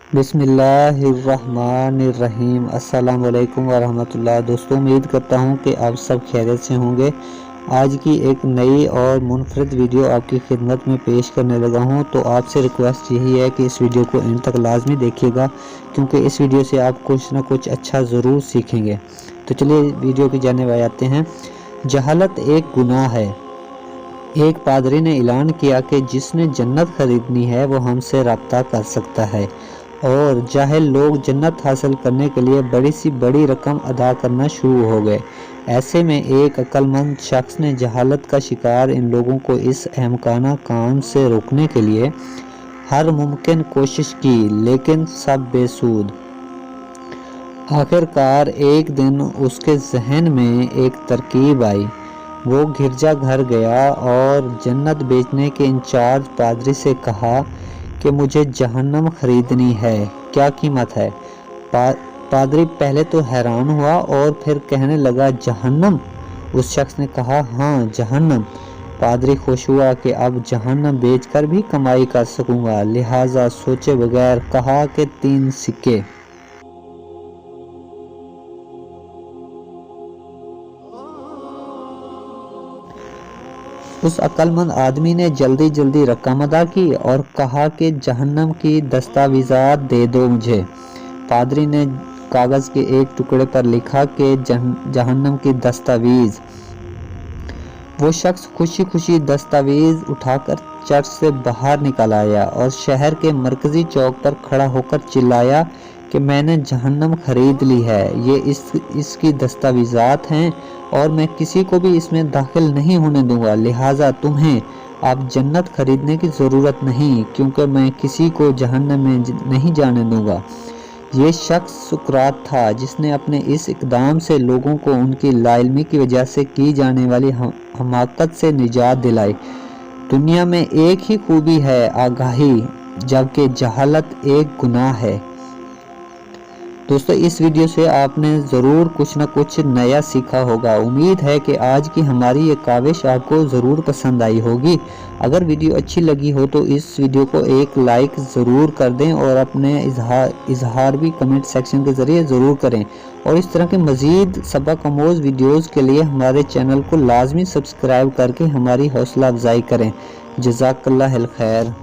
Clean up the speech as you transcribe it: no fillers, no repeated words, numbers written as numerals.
बिस्मिल्लाहिर्रहमानिर्रहीम। अस्सलाम वालेकुम वरहमतुल्लाह। दोस्तों, उम्मीद करता हूँ कि आप सब खैरियत से होंगे। आज की एक नई और मुनफरद वीडियो आपकी खिदमत में पेश करने लगा हूँ। तो आपसे रिक्वेस्ट यही है कि इस वीडियो को एंड तक लाजमी देखिएगा, क्योंकि इस वीडियो से आप कुछ ना कुछ अच्छा ज़रूर सीखेंगे। तो चलिए वीडियो की जानिब आते हैं। जहालत एक गुनाह है। एक पादरी ने ऐलान किया कि जिसने जन्नत खरीदनी है वो हमसे रब्ता कर सकता है, और जाहिल लोग जन्नत हासिल करने के लिए बड़ी सी बड़ी रकम अदा करना शुरू हो गए। ऐसे में एक अक्लमंद शख्स ने जहालत का शिकार इन लोगों को इस अहमकाना काम से रोकने के लिए हर मुमकिन कोशिश की, लेकिन सब बेसूद। आखिरकार एक दिन उसके जहन में एक तरकीब आई। वो गिरजा घर गया और जन्नत बेचने के इंचार्ज पादरी से कहा कि मुझे जहन्नम खरीदनी है, क्या कीमत है? पादरी पहले तो हैरान हुआ और फिर कहने लगा, जहन्नम? उस शख्स ने कहा, हाँ जहन्नम। पादरी खुश हुआ कि अब जहन्नम बेचकर भी कमाई कर सकूंगा, लिहाजा सोचे बगैर कहा कि 3 सिक्के। उस अक्लमंद आदमी ने जल्दी जल्दी रकम अदा की और कहा कि जहन्नम की दस्तावेज़ात दे दो मुझे। पादरी ने कागज़ के एक टुकड़े पर लिखा कि जहन्नम की दस्तावेज़। वो शख्स खुशी खुशी दस्तावेज़ उठाकर चर्च से बाहर निकल आया और शहर के मरकजी चौक पर खड़ा होकर चिल्लाया कि मैंने जहन्नम खरीद ली है। ये इसकी दस्तावेज़ात हैं और मैं किसी को भी इसमें दाखिल नहीं होने दूंगा, लिहाजा तुम्हें अब जन्नत खरीदने की ज़रूरत नहीं, क्योंकि मैं किसी को जहन्नम में नहीं जाने दूंगा। ये शख्स सुकरात था, जिसने अपने इस इकदाम से लोगों को उनकी लाइल्मी की वजह से की जाने वाली हमाकत से निजात दिलाई। दुनिया में एक ही खूबी है, आगाही, जबकि जहालत एक गुनाह है। दोस्तों, इस वीडियो से आपने ज़रूर कुछ ना कुछ नया सीखा होगा। उम्मीद है कि आज की हमारी ये काविश आपको ज़रूर पसंद आई होगी। अगर वीडियो अच्छी लगी हो तो इस वीडियो को एक लाइक ज़रूर कर दें और अपने इजहार भी कमेंट सेक्शन के ज़रिए ज़रूर करें। और इस तरह के मज़ीद सबक आमोज़ वीडियोज़ के लिए हमारे चैनल को लाजमी सब्सक्राइब करके हमारी हौसला अफजाई करें। जज़ाकल्लाह खैर।